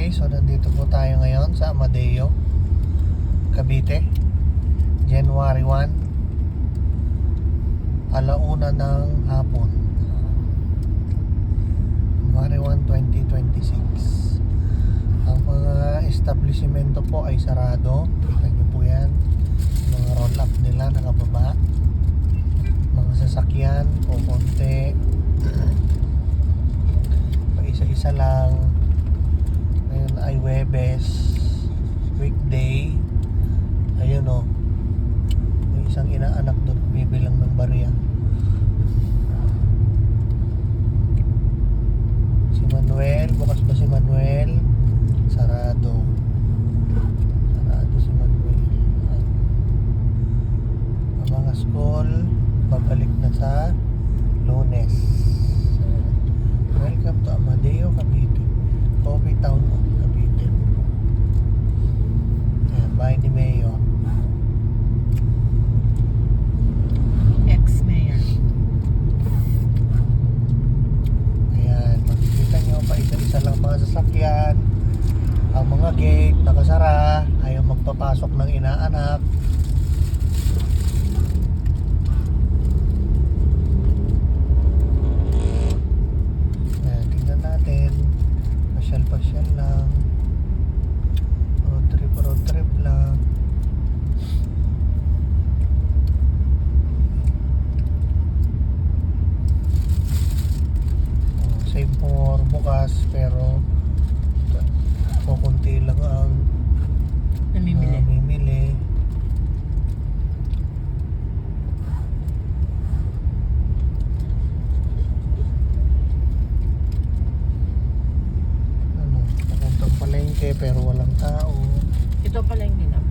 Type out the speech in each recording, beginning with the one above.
Okay, so nandito po tayo ngayon sa Amadeo, Cavite. January 1, alauna ng hapon. January 1, 2026. Ang mga establishmento po ay sarado. Tignan nyo po yan. Mga roll up nila nakababa. Mga sasakyan o konti. Isa-isa lang. Ngayon ay Webes, weekday. Ayun o, may isang inaanak doon bibilang ng barya. Si Manuel, bukas ba si Manuel? Sarado si Manuel. Ang mga school babalik na sa Lunes. Welcome to Amadeo, Cavite. Coffee Town, Cavite. Ayan, bahay ni Mayor. Ex-mayor. Ayan, makikita nyo pa isa-isa lang mga sasakyan. Ang mga gate nakasara, ayaw magpapasok ng inaanak. Ayan, tingnan natin. Pasyal lang. Road trip lang. Same for bukas, pero kukunti lang ang namimili. Papuntang palengke pero walang tao. Ito pala yung ginap.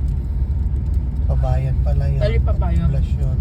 Pabayan pala yun. Dali pabayan. Poblasyon.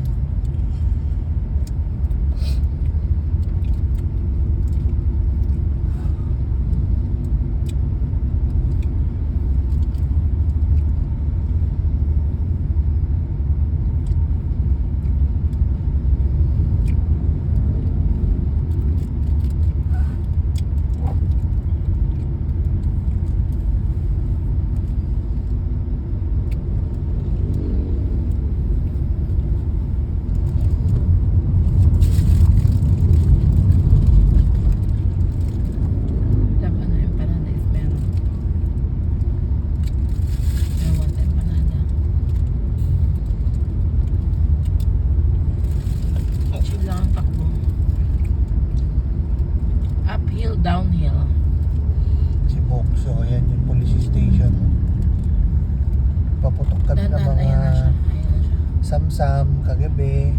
Laban na empanada is meron. I want empanada. Chill lang ang takbo. Uphill, downhill. Si Bokso, ayan yung police station. Paputok kami ng Ayan na mga siya. Ayan na siya. Samsam kagabi.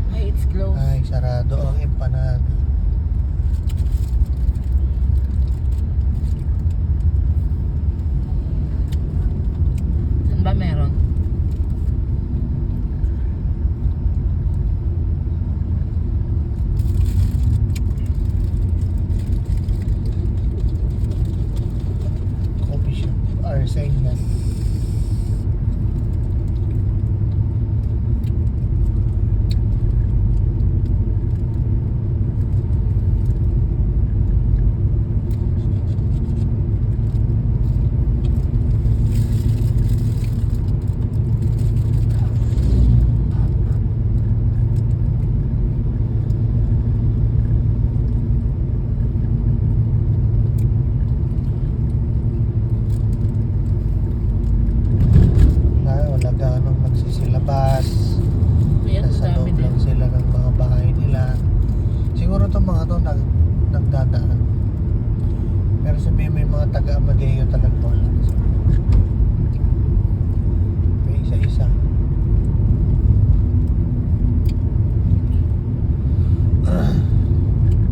Ay, it's closed. Ay, sarado ang empanada. Saan ba meron? Coffee shop, Arsenas. Wala ganong nagsisilabas. Ayan, ang Nasa dami loob din. lang sila ng mga bahay nila. Siguro itong mga to nagdadaan. Pero sabihin may mga taga-Amadeo talaga wala. May isa-isa.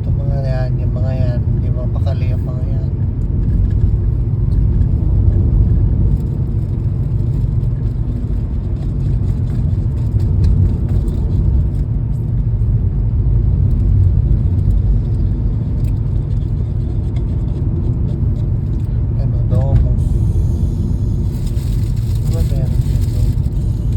Itong mga yan, yung mga yan, hindi mapakali yung mga yan. Ano, Domus. Diba meron yung Domus?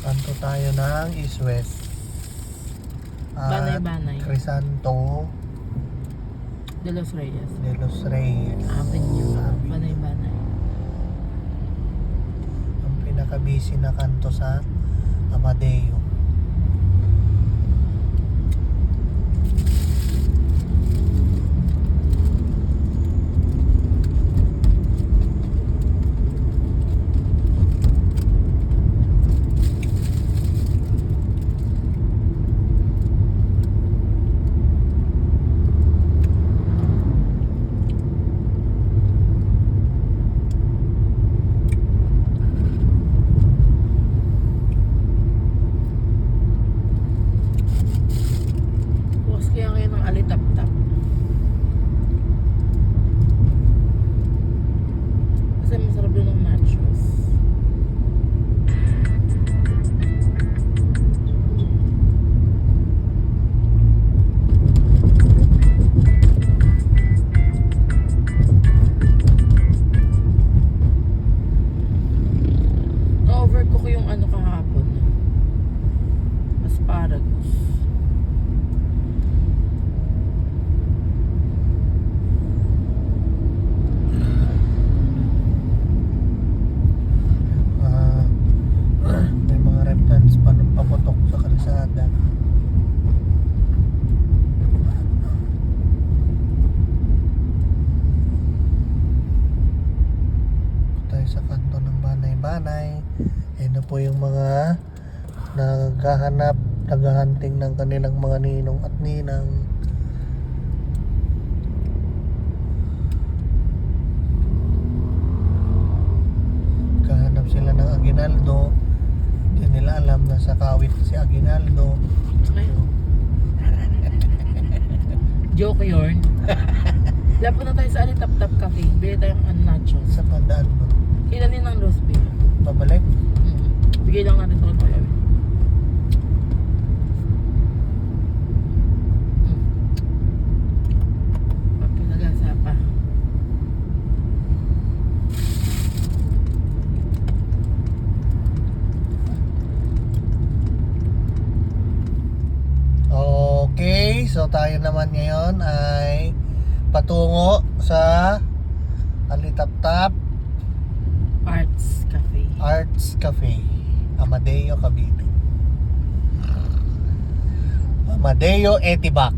Kanto tayo ng East West. At Banay-banay. Crisanto De Los Reyes. de los Reyes. Avenue. Avenue. Banay-banay. Ang pinaka-busy na kanto sa Amadeo. Bukas kaya ngayon ng alitap-tap. Kasi masarap yun ng nachos. Na-overcook yung ano kahapon. Asparagus. Ah, may mga reptants paputok sa kalsada. Tayo sa kanto ng Banay-banay. Ito po yung mga naghahunting ng kanilang mga ninong at ninang. Kahanap sila ng Aguinaldo. Hindi nila alam na sa Kawit si Aguinaldo. Ayun. Joke yun. Lapo na tayo sa Alitap-Tap Cafe. Bili tayong nachos. Sa pandaan mo. Ilanin ng roast beef. Pabalik. Bigay lang natin ito kay Kuya. Papalagasa pa. Okay, so tayo naman ngayon ay patungo sa Alitap-Tap Arts Cafe. Arts Cafe, Amadeo, Cavite. Amadeo Etibac.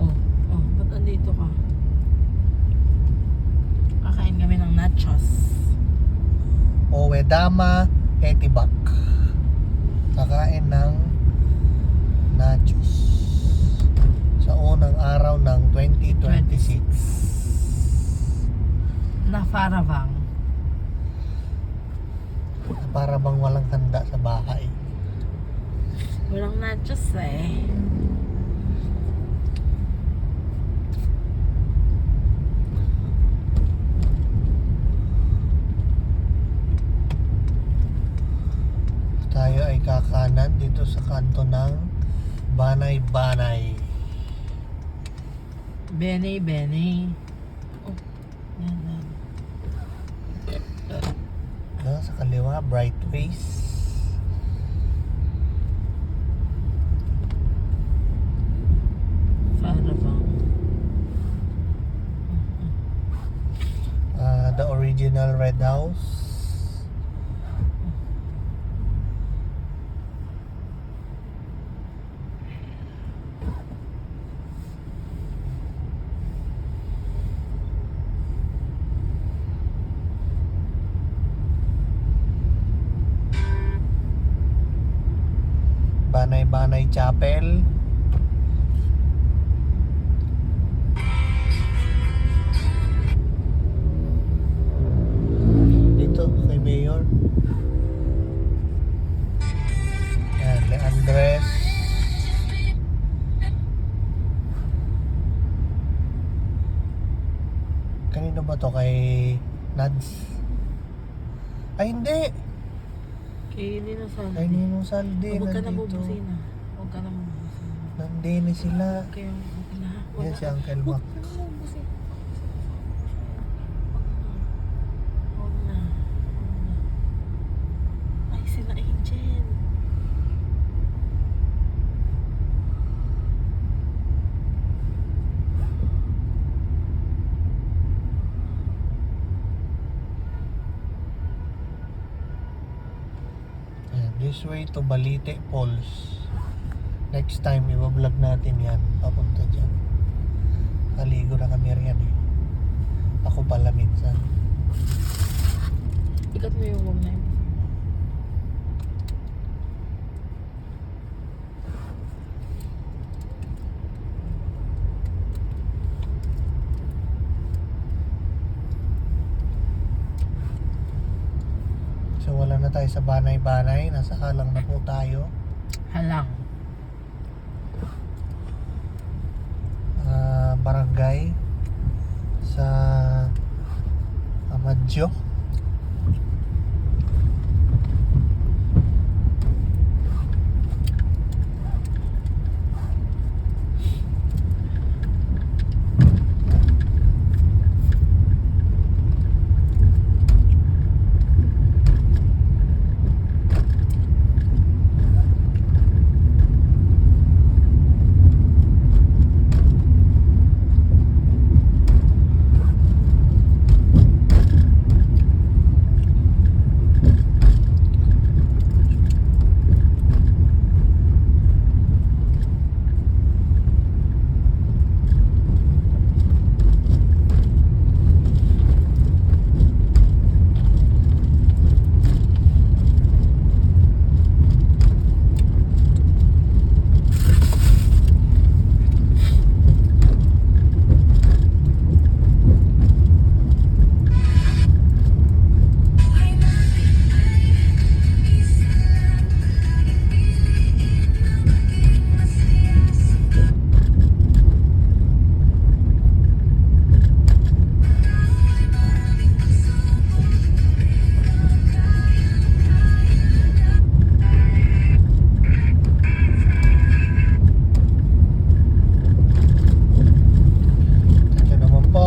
Oh, ba't andito ka? Kakain kami ng nachos. Uedama Etibac. Kakain ng nachos sa unang araw ng 2026. Na Faravang. Para bang walang handa sa bahay. Walang nachos eh. Tayo ay kakanan dito sa kanto ng Banay-banay. Bene. Oh, yan. Sa kaliwa, Bright Ways. Faravang. The original Red House. Banay-banay Chapel. Dito kay Mayor. Yan, Leandres. Kanino ba to? Kay Nads? Ay hindi! Kay Nino Saldi. Kay Ninong Saldi. Huwag ka na nandito. bubusina. Huwag ka na bubusina. Nandini sila. Okay, okay na. Yan si Uncle Mac. Huwag na. Ay, sila Angel. This way to Balite Falls. Next time, i-vlog natin yan. Papunta dyan. Naligo na kami riyan eh. Ako pala minsan. Ikat mo yung wag na yun. So wala na tayo sa Banay-Banay. Nasa Halang na po tayo. Halang. Barangay sa Amadjo.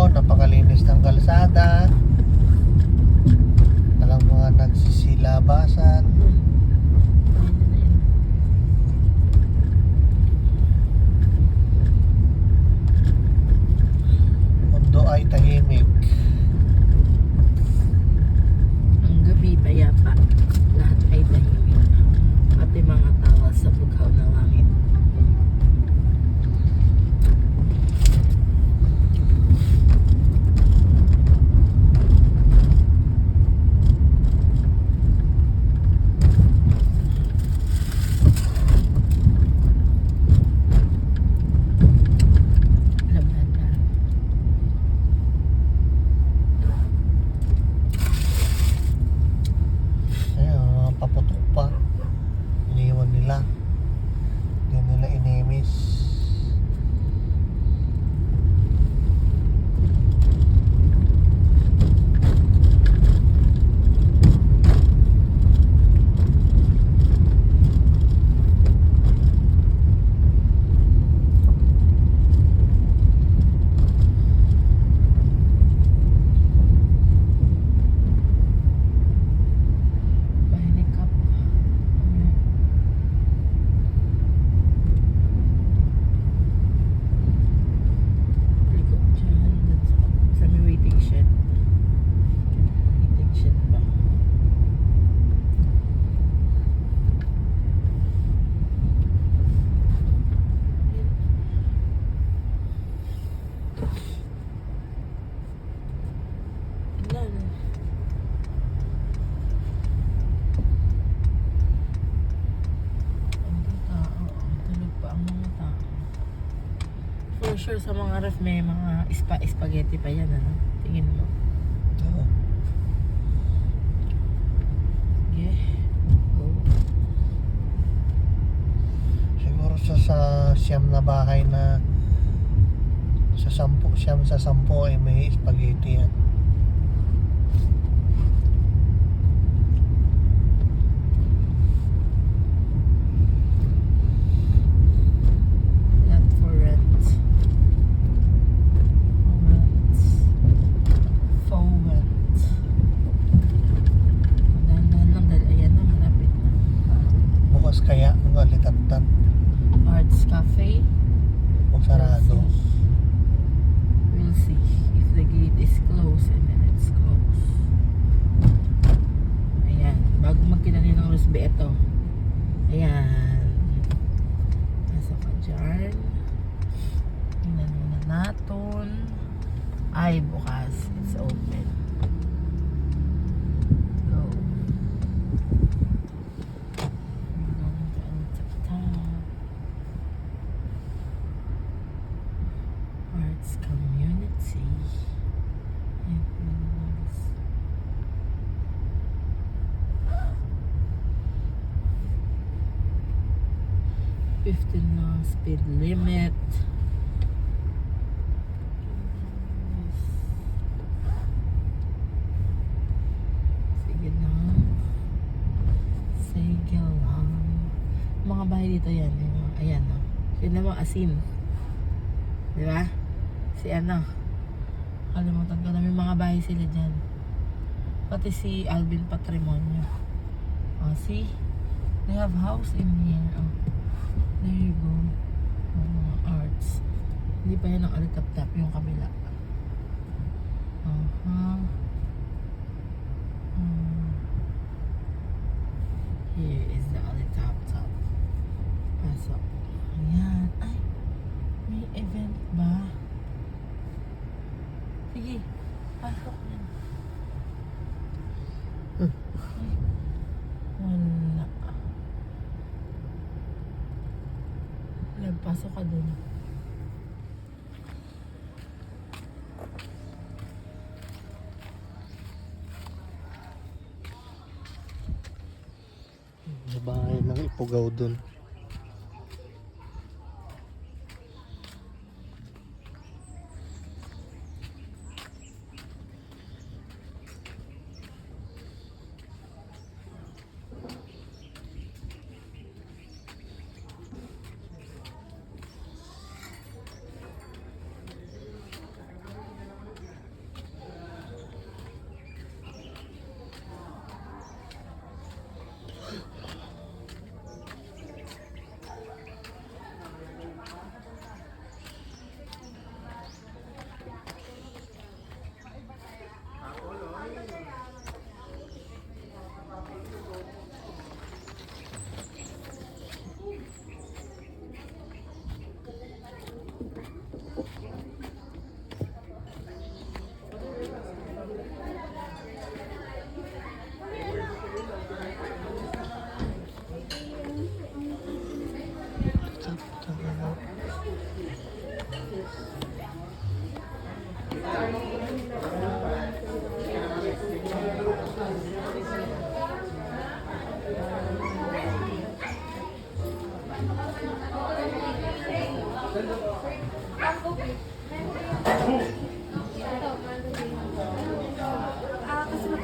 Napakalinis ng kalsada. Walang mga nagsisilabasan. Mundo ay tahimik. Ang gabi payapa. Lahat ay tahimik. Pati mga tawa sa bughaw ng langit. Paputok pa. Iniwan nila. Hindi nila inimis. For sure sa mga ref may mga spaghetti pa yan, ano? Tingin mo. Oo. Sige. Go. Siguro sa siyam na bahay na siyam sa 10 ay may spaghetti yan. Not for rent. For rent. Dahan-dahan lang dahil ayan na, malapit na. Bukas kaya ang alitap-tap Arts Cafe. o sarado. We'll see if the gate is closed and then it's closed. Ayan, bago magkinanin ng Rosbe, ito Ayan. Pasok ka dyan. Tingnan muna natin. Ay, bukas. It's open. Go. We're going to enter Arts Community. Yes. 15 lang speed limit. Sige lang. Sige lang. Mga bahay dito yan. Ayan o. Yun naman asin. Di ba? Si ano. Kalimutan ko na may mga bahay sila dyan. Pati si Alvin Patrimonio. Oh, see? They have house in here. Oh. There you go. Oh, mga arts. Hindi pa yan ang alitap-tap yung kabila. Here is the alitap-tap. Pasok. Ayan. Ay, may event ba? Sige, pasok na. Ay, wala. Pasok ka dun. May bahay ng Ipugaw dun.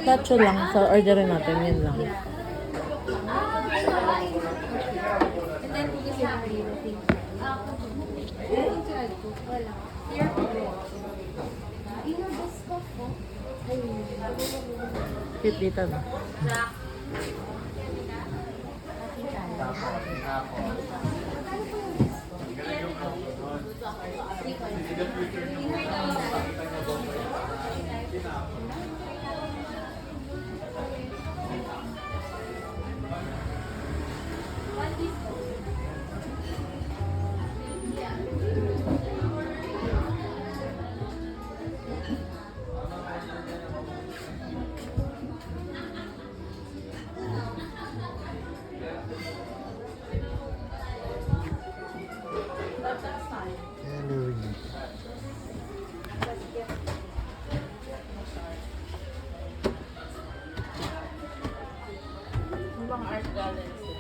Tacho lang. So, orderin natin. Yun lang. Cute dito na. Halloween. Ibang art galleries.